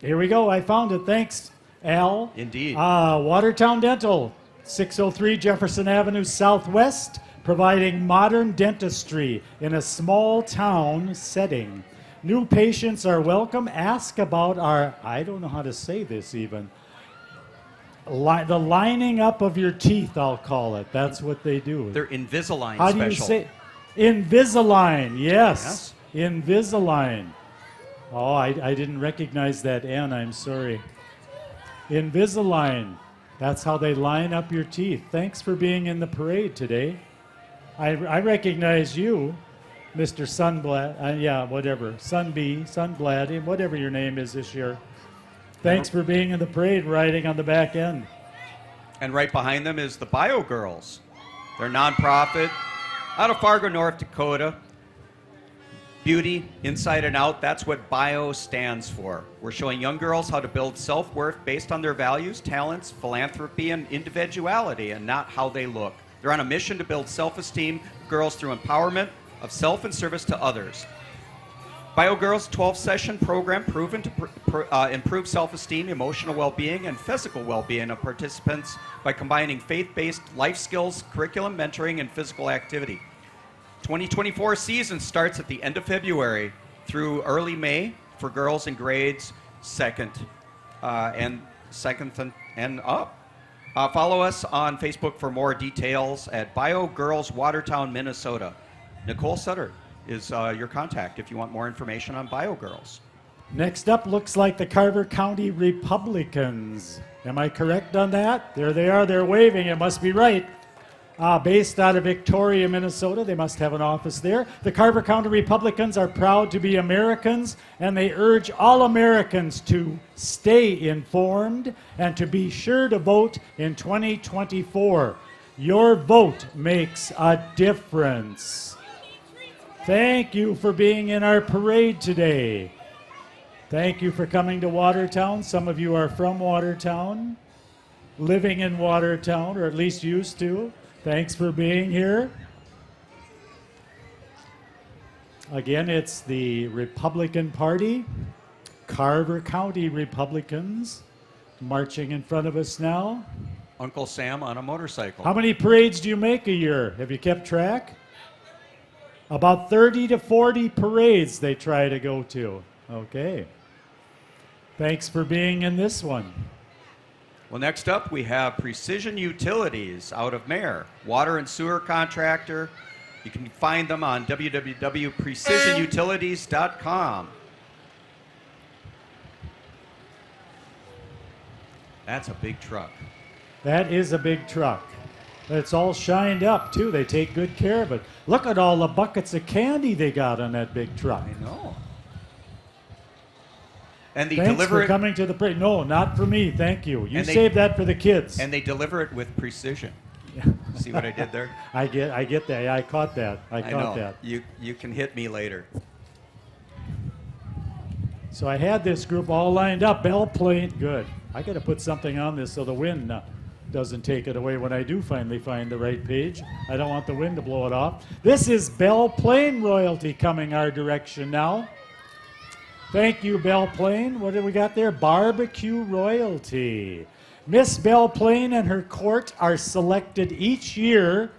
Here we go. I found it. Thanks, Al. Indeed. Watertown Dental, 603 Jefferson Avenue Southwest, providing modern dentistry in a small town setting. New patients are welcome. Ask about our, I don't know how to say this even, the lining up of your teeth, I'll call it. That's what they do. They're Invisalign How special. do you say? Invisalign, yes. Invisalign. Oh, I didn't recognize that N, I'm sorry. Invisalign. That's how they line up your teeth. Thanks for being in the parade today. I recognize you, Mr. Sunblad, yeah, whatever, Sunblad, whatever your name is this year. Thanks for being in the parade, riding on the back end. And right behind them is the Bio Girls. They're nonprofit out of Fargo, North Dakota. Beauty, inside and out, that's what BIO stands for. We're showing young girls how to build self-worth based on their values, talents, philanthropy, and individuality, and not how they look. They're on a mission to build self-esteem of girls through empowerment of self and service to others. BIO Girls 12-session program proven to improve self-esteem, emotional well-being, and physical well-being of participants by combining faith-based life skills, curriculum, mentoring, and physical activity. 2024 season starts at the end of February through early May for girls in grades second and up. Follow us on Facebook for more details at Bio Girls Watertown, Minnesota. Nicole Sutter is your contact if you want more information on Bio Girls. Next up looks like the Carver County Republicans. Am I correct on that? There they are. They're waving. It must be right. Based out of Victoria, Minnesota. They must have an office there. The Carver County Republicans are proud to be Americans, and they urge all Americans to stay informed and to be sure to vote in 2024. Your vote makes a difference. Thank you for being in our parade today. Thank you for coming to Watertown. Some of you are from Watertown, living in Watertown, or at least used to. Thanks for being here. Again, it's the Republican Party, Carver County Republicans, marching in front of us now. Uncle Sam on a motorcycle. How many parades do you make a year? Have you kept track? About 30 to 40 parades they try to go to. Okay. Thanks for being in this one. Well, next up we have Precision Utilities out of Mare, water and sewer contractor. You can find them on www.precisionutilities.com. That's a big truck. That is a big truck. It's all shined up, too. They take good care of it. Look at all the buckets of candy they got on that big truck. I know. And they Thanks deliver for it. coming to the parade. No, not for me. Thank you. You And they- save that for the kids. And they deliver it with precision. See what I did there? I get that. I caught that. I I caught know. that. You can hit me later. So I had this group all lined up. Belle Plaine. Good. I got to put something on this so the wind doesn't take it away when I do finally find the right page. I don't want the wind to blow it off. This is Belle Plaine royalty coming our direction now. Thank you, Belle Plaine. What do we got there? Barbecue royalty. Miss Belle Plaine and her court are selected each year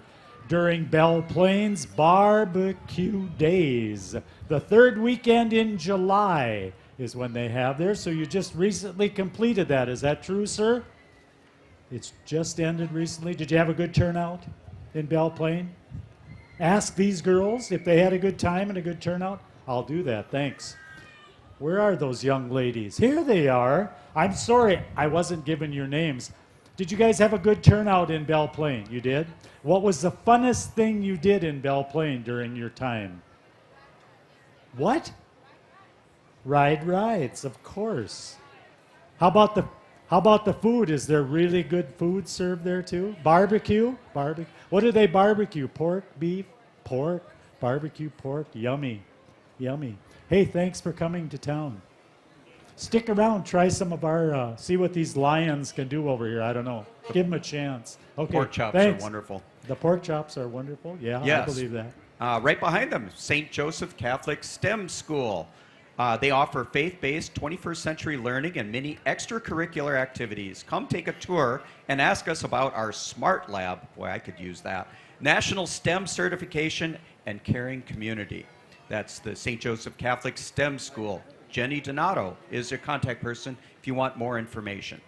during Belle Plaine's barbecue days. The third weekend in July is when they have theirs. So you just recently completed that. Is that true, sir? It's just ended recently. Did you have a good turnout in Belle Plaine? Ask these girls if they had a good time and a good turnout. I'll do that. Thanks. Where are those young ladies? Here they are. I'm sorry I wasn't given your names. Did you guys have a good turnout in Belle Plaine? You did? What was the funnest thing you did in Belle Plaine during your time? What? Ride rides, of course. How about the food? Is there really good food served there too? Barbecue? What do they barbecue? Pork, beef, pork, barbecue pork. Yummy. Yummy. Hey, thanks for coming to town. Stick around, try some of our, see what these lions can do over here. I don't know. Give them a chance. Okay, Pork chops thanks. are wonderful. The pork chops are wonderful? Yeah, Yes. I believe that. Right behind them, St. Joseph Catholic STEM School. They offer faith-based 21st century learning and many extracurricular activities. Come take a tour and ask us about our Smart Lab. Boy, I could use that. National STEM certification and caring community. That's the St. Joseph Catholic STEM School. Jenny Donato is your contact person if you want more information.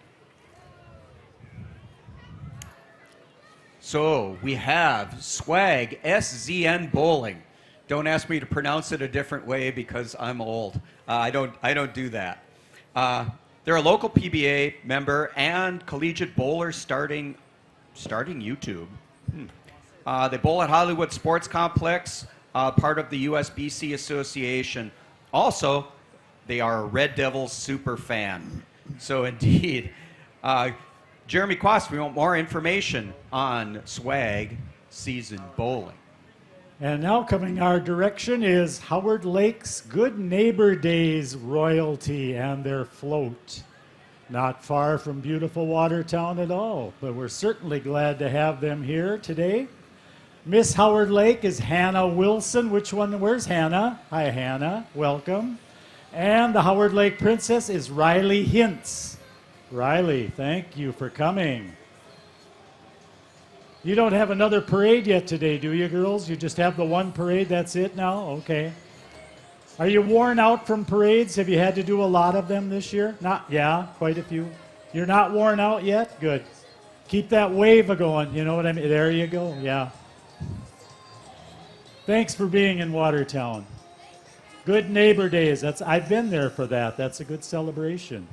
So we have Swag SZN Bowling. Don't ask me to pronounce it a different way because I'm old. I don't do that. They're a local PBA member and collegiate bowler starting YouTube. They bowl at Hollywood Sports Complex, part of the USBC Association. Also, they are a Red Devils super fan. So indeed, Jeremy Quast, we want more information on Swag Season Bowling. And now coming our direction is Howard Lake's Good Neighbor Days royalty and their float. Not far from beautiful Watertown at all, but we're certainly glad to have them here today. Miss Howard Lake is Hannah Wilson. Where's Hannah? Hi, Hannah. Welcome. And the Howard Lake Princess is Riley Hintz. Riley, thank you for coming. You don't have another parade yet today, do you, girls? You just have the one parade, that's it now? Okay. Are you worn out from parades? Have you had to do a lot of them this year? Yeah, quite a few. You're not worn out yet? Good. Keep that wave going, you know what I mean? There you go, yeah. Thanks for being in Watertown. Good Neighbor Days. I've been there for that. That's a good celebration.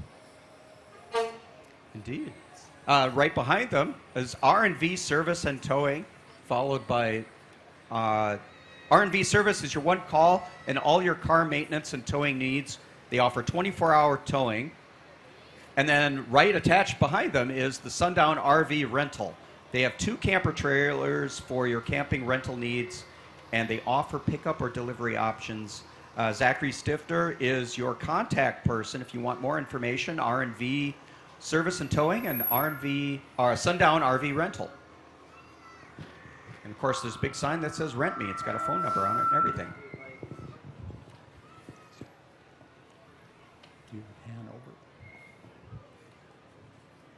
Indeed. Right behind them is R&V Service and Towing, followed by R&V Service is your one call and all your car maintenance and towing needs. They offer 24-hour towing. And then right attached behind them is the Sundown RV Rental. They have 2 camper trailers for your camping rental needs. and they offer pickup or delivery options. Zachary Stifter is your contact person if you want more information. R&V Service and Towing and Sundown RV Rental. And of course, there's a big sign that says "Rent Me." It's got a phone number on it and everything. Hanover.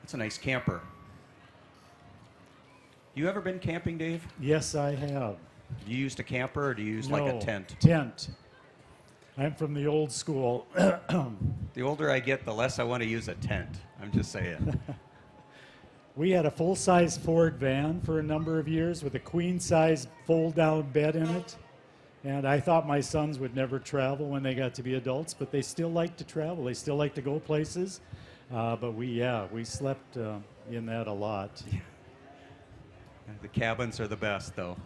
It's a nice camper. You ever been camping, Dave? Yes, I have. Do you use a camper or do you use like a tent? Tent. I'm from the old school. The older I get, the less I want to use a tent. I'm just saying. We had a full-size Ford van for a number of years with a queen-size fold-down bed in it. And I thought my sons would never travel when they got to be adults, but they still like to travel. They still like to go places. But we slept in that a lot. The cabins are the best, though.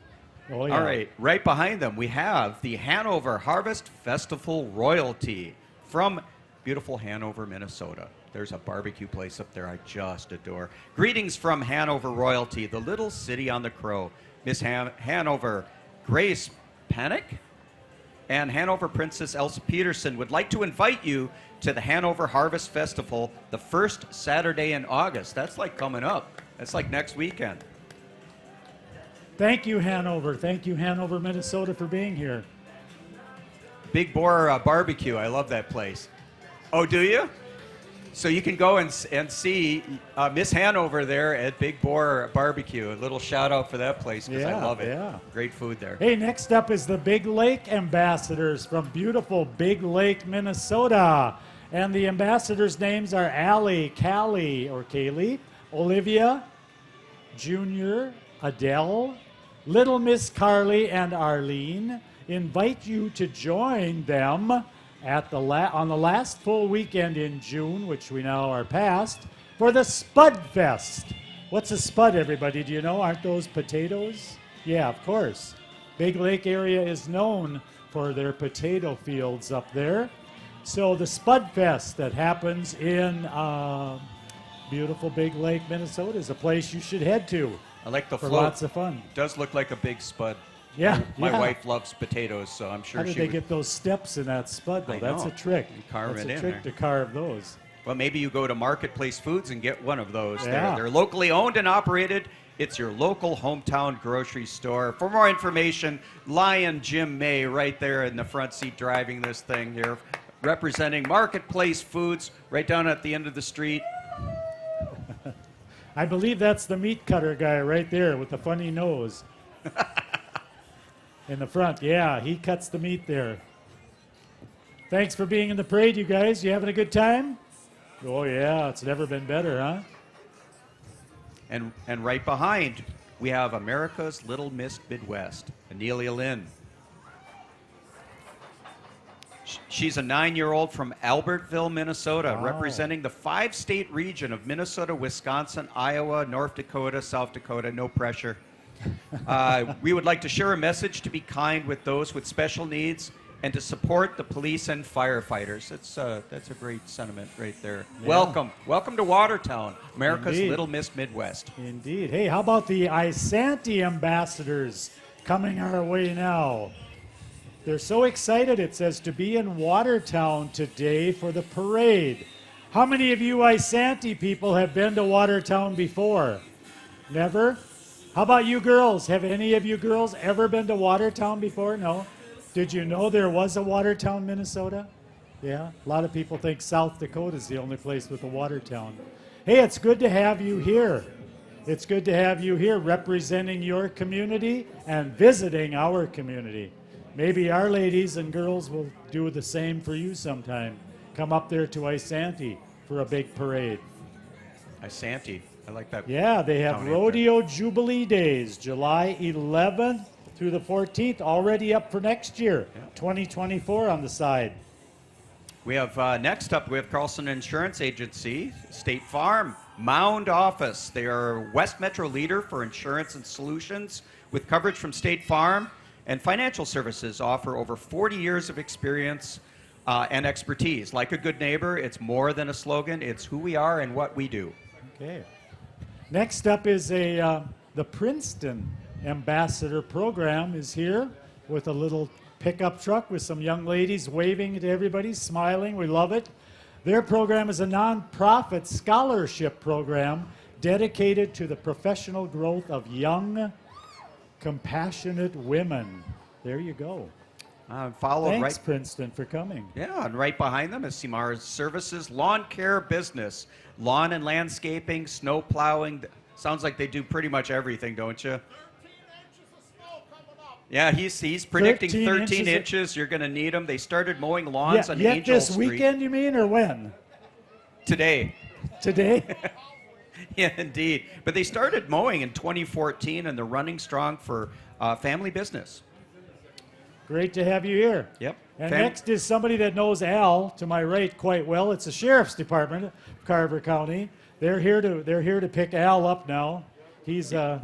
Oh, yeah. All right behind them, we have the Hanover Harvest Festival royalty from beautiful Hanover, Minnesota. There's a barbecue place up there I just adore. Greetings from Hanover royalty, the little city on the Crow. Miss Hanover Grace Panic and Hanover Princess Elsa Peterson would like to invite you to the Hanover Harvest Festival the first Saturday in August. That's like coming up. That's like next weekend. Thank you, Hanover. Thank you, Hanover, Minnesota, for being here. Big Boar Barbecue. I love that place. Oh, do you? So you can go and see Miss Hanover there at Big Boar Barbecue. A little shout out for that place because I love it. Yeah. Great food there. Hey, next up is the Big Lake Ambassadors from beautiful Big Lake, Minnesota. And the ambassadors' names are Allie, Callie, or Kaylee, Olivia, Junior, Adele, Little Miss Carly, and Arlene. Invite you to join them at on the last full weekend in June, which we now are past, for the Spud Fest. What's a spud, everybody? Do you know? Aren't those potatoes? Yeah, of course. Big Lake area is known for their potato fields up there. So the Spud Fest that happens in beautiful Big Lake, Minnesota is a place you should head to. I like the for float. Lots of fun. Does look like a big spud. Yeah. My wife loves potatoes, so I'm sure How did she they would. get those steps in that spud, though? I That's know. a trick. You carve That's it a in trick there. to carve those. Well, maybe you go to Marketplace Foods and get one of those. Yeah. They're locally owned and operated. It's your local hometown grocery store. For more information, Lion Jim May right there in the front seat driving this thing here, representing Marketplace Foods right down at the end of the street. I believe that's the meat cutter guy right there with the funny nose. In the front, yeah, he cuts the meat there. Thanks for being in the parade, you guys. You having a good time? Oh, yeah, it's never been better, huh? And right behind, we have America's Little Miss Midwest, Anelia Lynn. She's a 9-year-old from Albertville, Minnesota, Wow. representing the 5-state region of Minnesota, Wisconsin, Iowa, North Dakota, South Dakota. No pressure. We would like to share a message to be kind with those with special needs and to support the police and firefighters. That's a great sentiment right there. Yeah. Welcome to Watertown, America's Indeed. Little Miss Midwest. Indeed. Hey, how about the Isanti ambassadors coming our way now? They're so excited, it says, to be in Watertown today for the parade. How many of you Isanti people have been to Watertown before? Never? How about you girls? Have any of you girls ever been to Watertown before? No? Did you know there was a Watertown, Minnesota? Yeah? A lot of people think South Dakota is the only place with a Watertown. Hey, it's good to have you here. It's good to have you here representing your community and visiting our community. Maybe our ladies and girls will do the same for you sometime. Come up there to Isanti for a big parade. Isanti. I like that. Yeah, they have town name Rodeo Jubilee Days, July 11th through the 14th, already up for next year, 2024 on the side. We have next up, we have Carlson Insurance Agency, State Farm, Mound Office. They are West Metro leader for insurance and solutions with coverage from State Farm and financial services. Offer over 40 years of experience and expertise. Like a good neighbor, it's more than a slogan. It's who we are and what we do. Okay. Next up is the Princeton Ambassador Program is here. with a little pickup truck with some young ladies waving to everybody, smiling. We love it. Their program is a nonprofit scholarship program dedicated to the professional growth of young, compassionate women. There you go. Follow Thanks, right. Princeton, for coming. Yeah, and right behind them is Simara's Services Lawn Care Business. Lawn and landscaping, snow plowing. Sounds like they do pretty much everything, don't you? Yeah, he's predicting 13 inches. You're going to need them. They started mowing lawns on Yet Angel this Street. weekend, you mean, or when? Today. Today? Yeah, indeed. But they started mowing in 2014, and they're running strong for family business. Great to have you here. Yep. And next is somebody that knows Al to my right quite well. It's the Sheriff's Department of Carver County. They're here to pick Al up now. He had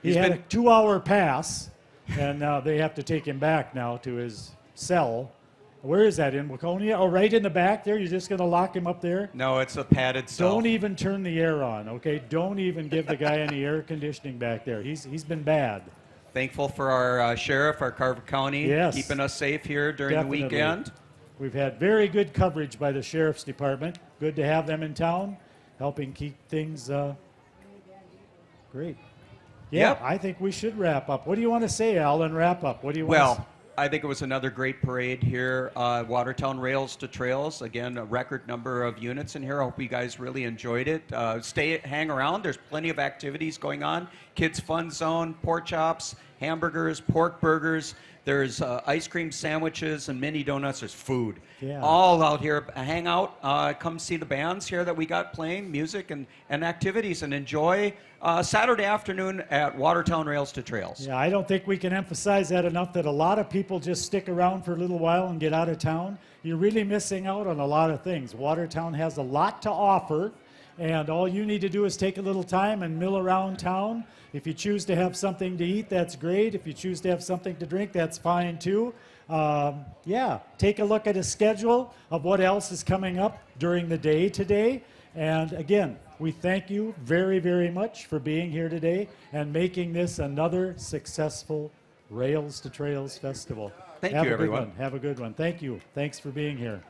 a 2-hour pass, and they have to take him back now to his cell. Where is that, in Waconia? Oh, right in the back there? You're just going to lock him up there? No, it's a padded cell. Don't even turn the air on, okay? Don't even give the guy any air conditioning back there. He's been bad. Thankful for our sheriff, our Carver County, keeping us safe here during the weekend. We've had very good coverage by the Sheriff's Department. Good to have them in town, helping keep things great. Yeah, Yep. I think we should wrap up. What do you want to say, Al, and wrap up? What do you want to Well, I think it was another great parade here. Watertown Rails to Trails. Again, a record number of units in here. I hope you guys really enjoyed it. Hang around. There's plenty of activities going on. Kids Fun Zone, pork chops, hamburgers, pork burgers. There's ice cream sandwiches and mini donuts. There's food. Yeah. All out here. Hang out. Come see the bands here that we got playing, music and activities, and enjoy Saturday afternoon at Watertown Rails to Trails. Yeah, I don't think we can emphasize that enough, that a lot of people just stick around for a little while and get out of town. You're really missing out on a lot of things. Watertown has a lot to offer, and all you need to do is take a little time and mill around town. If you choose to have something to eat, that's great. If you choose to have something to drink, that's fine too. Take a look at a schedule of what else is coming up during the day today. And again, we thank you very, very much for being here today and making this another successful Rails to Trails Festival. Thank Have you, a good everyone. one. Have a good one. Thank you. Thanks for being here.